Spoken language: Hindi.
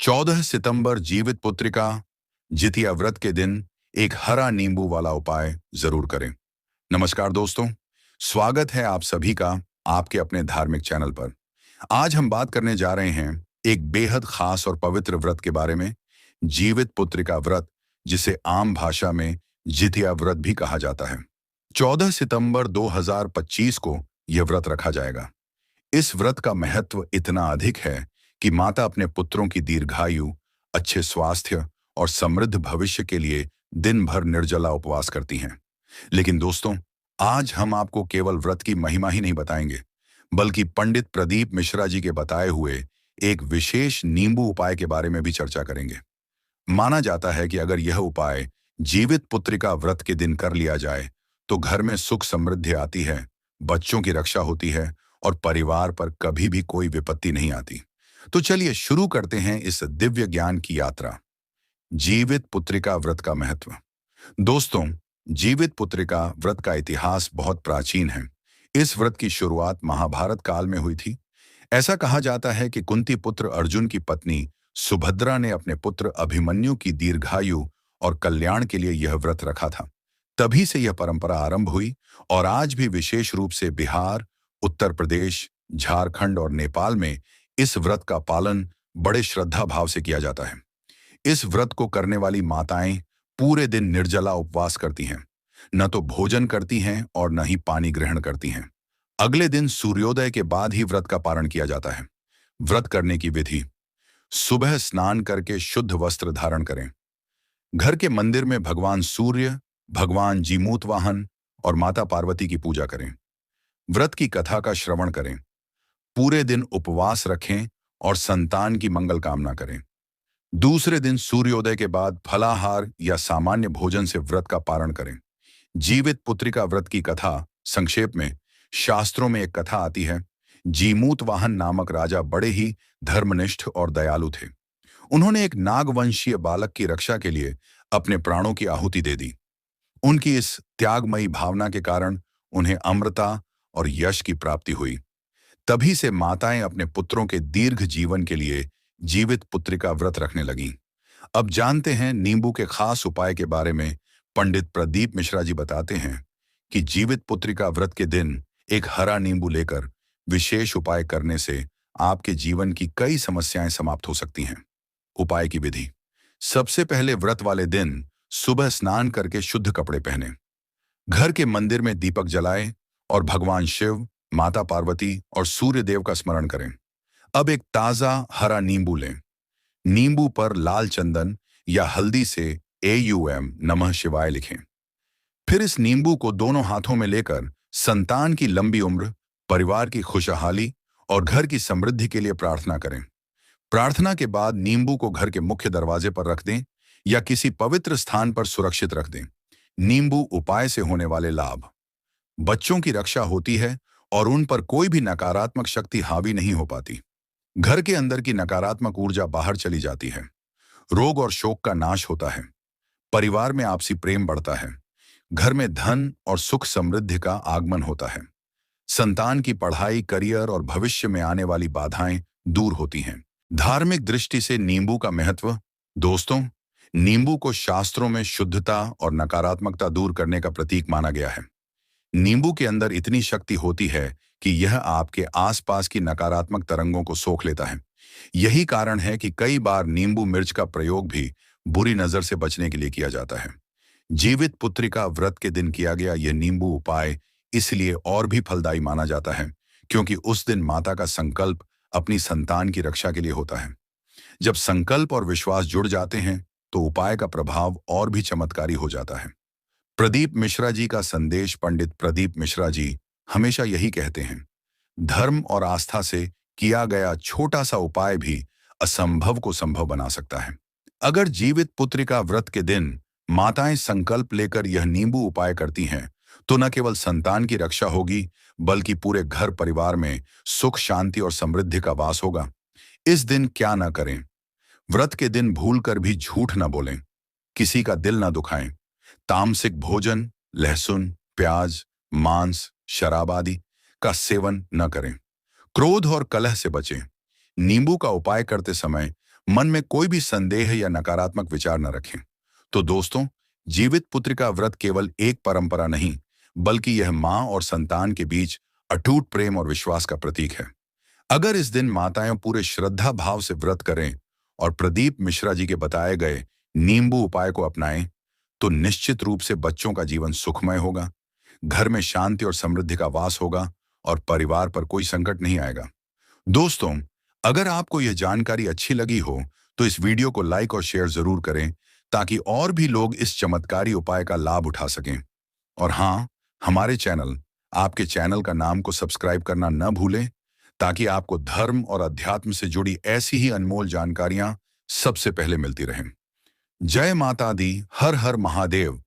14 सितंबर जीवित पुत्रिका जितिया व्रत के दिन एक हरा नींबू वाला उपाय जरूर करें। नमस्कार दोस्तों, स्वागत है आप सभी का आपके अपने धार्मिक चैनल पर। आज हम बात करने जा रहे हैं एक बेहद खास और पवित्र व्रत के बारे में, जीवित पुत्रिका व्रत, जिसे आम भाषा में जितिया व्रत भी कहा जाता है। 14 सितंबर 2025 को यह व्रत रखा जाएगा। इस व्रत का महत्व इतना अधिक है कि माता अपने पुत्रों की दीर्घायु, अच्छे स्वास्थ्य और समृद्ध भविष्य के लिए दिन भर निर्जला उपवास करती हैं। लेकिन दोस्तों, आज हम आपको केवल व्रत की महिमा ही नहीं बताएंगे, बल्कि पंडित प्रदीप मिश्रा जी के बताए हुए एक विशेष नींबू उपाय के बारे में भी चर्चा करेंगे। माना जाता है कि अगर यह उपाय जीवित पुत्रिका व्रत के दिन कर लिया जाए तो घर में सुख समृद्धि आती है, बच्चों की रक्षा होती है और परिवार पर कभी भी कोई विपत्ति नहीं आती। तो चलिए शुरू करते हैं इस दिव्य ज्ञान की यात्रा। जीवित पुत्रिका व्रत का महत्व। दोस्तों, जीवित पुत्रिका व्रत का इतिहास बहुत प्राचीन है। इस व्रत की शुरुआत महाभारत काल में हुई थी। ऐसा कहा जाता है कि कुंती पुत्र अर्जुन की पत्नी सुभद्रा ने अपने पुत्र अभिमन्यु की दीर्घायु और कल्याण के लिए यह व्रत रखा था। तभी से यह परंपरा आरंभ हुई और आज भी विशेष रूप से बिहार, उत्तर प्रदेश, झारखंड और नेपाल में इस व्रत का पालन बड़े श्रद्धा भाव से किया जाता है। इस व्रत को करने वाली माताएं पूरे दिन निर्जला उपवास करती हैं, न तो भोजन करती हैं और न ही पानी ग्रहण करती हैं। अगले दिन सूर्योदय के बाद ही व्रत का पारण किया जाता है। व्रत करने की विधि: सुबह स्नान करके शुद्ध वस्त्र धारण करें। घर के मंदिर में भगवान सूर्य, भगवान जीमूत वाहन और माता पार्वती की पूजा करें। व्रत की कथा का श्रवण करें। पूरे दिन उपवास रखें और संतान की मंगल कामना करें। दूसरे दिन सूर्योदय के बाद फलाहार या सामान्य भोजन से व्रत का पारण करें। जीवित पुत्रिका व्रत की कथा संक्षेप में: शास्त्रों में एक कथा आती है। जीमूत वाहन नामक राजा बड़े ही धर्मनिष्ठ और दयालु थे। उन्होंने एक नागवंशीय बालक की रक्षा के लिए अपने प्राणों की आहुति दे दी। उनकी इस त्यागमयी भावना के कारण उन्हें अमरता और यश की प्राप्ति हुई। तभी से माताएं अपने पुत्रों के दीर्घ जीवन के लिए जीवित पुत्रिका व्रत रखने लगीं। अब जानते हैं नींबू के खास उपाय के बारे में। पंडित प्रदीप मिश्रा जी बताते हैं कि जीवित पुत्रिका व्रत के दिन एक हरा नींबू लेकर विशेष उपाय करने से आपके जीवन की कई समस्याएं समाप्त हो सकती हैं। उपाय की विधि: सबसे पहले व्रत वाले दिन सुबह स्नान करके शुद्ध कपड़े पहनें। घर के मंदिर में दीपक जलाएं और भगवान शिव, माता पार्वती और सूर्य देव का स्मरण करें। अब एक ताजा हरा नींबू लें। नींबू पर लाल चंदन या हल्दी से AUM नमः शिवाय लिखें। फिर इस नींबू को दोनों हाथों में लेकर संतान की लंबी उम्र, परिवार की खुशहाली और घर की समृद्धि के लिए प्रार्थना करें। प्रार्थना के बाद नींबू को घर के मुख्य दरवाजे पर रख दें या किसी पवित्र स्थान पर सुरक्षित रख दें। नींबू उपाय से होने वाले लाभ: बच्चों की रक्षा होती है और उन पर कोई भी नकारात्मक शक्ति हावी नहीं हो पाती। घर के अंदर की नकारात्मक ऊर्जा बाहर चली जाती है। रोग और शोक का नाश होता है। परिवार में आपसी प्रेम बढ़ता है। घर में धन और सुख समृद्धि का आगमन होता है। संतान की पढ़ाई, करियर और भविष्य में आने वाली बाधाएं दूर होती हैं। धार्मिक दृष्टि से नींबू का महत्व। दोस्तों, नींबू को शास्त्रों में शुद्धता और नकारात्मकता दूर करने का प्रतीक माना गया है। नींबू के अंदर इतनी शक्ति होती है कि यह आपके आसपास की नकारात्मक तरंगों को सोख लेता है। यही कारण है कि कई बार नींबू मिर्च का प्रयोग भी बुरी नजर से बचने के लिए किया जाता है। जीवित पुत्रिका व्रत के दिन किया गया यह नींबू उपाय इसलिए और भी फलदायी माना जाता है क्योंकि उस दिन माता का संकल्प अपनी संतान की रक्षा के लिए होता है। जब संकल्प और विश्वास जुड़ जाते हैं तो उपाय का प्रभाव और भी चमत्कारी हो जाता है। प्रदीप मिश्रा जी का संदेश: पंडित प्रदीप मिश्रा जी हमेशा यही कहते हैं, धर्म और आस्था से किया गया छोटा सा उपाय भी असंभव को संभव बना सकता है। अगर जीवित पुत्रिका व्रत के दिन माताएं संकल्प लेकर यह नींबू उपाय करती हैं तो न केवल संतान की रक्षा होगी, बल्कि पूरे घर परिवार में सुख, शांति और समृद्धि का वास होगा। इस दिन क्या न करें? व्रत के दिन भूलकर भी झूठ न बोलें, किसी का दिल न दुखाएं, तामसिक भोजन, लहसुन, प्याज, मांस, शराब आदि का सेवन न करें। क्रोध और कलह से बचें। नींबू का उपाय करते समय मन में कोई भी संदेह या नकारात्मक विचार न रखें। तो दोस्तों, जीवित पुत्री का व्रत केवल एक परंपरा नहीं, बल्कि यह मां और संतान के बीच अटूट प्रेम और विश्वास का प्रतीक है। अगर इस दिन माताएं पूरे श्रद्धा भाव से व्रत करें और प्रदीप मिश्रा जी के बताए गए नींबू उपाय को अपनाएं, तो निश्चित रूप से बच्चों का जीवन सुखमय होगा, घर में शांति और समृद्धि का वास होगा और परिवार पर कोई संकट नहीं आएगा। दोस्तों, अगर आपको यह जानकारी अच्छी लगी हो, तो इस वीडियो को लाइक और शेयर जरूर करें, ताकि और भी लोग इस चमत्कारी उपाय का लाभ उठा सकें। और हाँ, हमारे चैनल, आपके चैनल का नाम को सब्सक्राइब करना न भूलें, ताकि आपको धर्म और अध्यात्म से जुड़ी ऐसी ही अनमोल जानकारियां सबसे पहले मिलती रहें। जय माता दी, हर हर महादेव।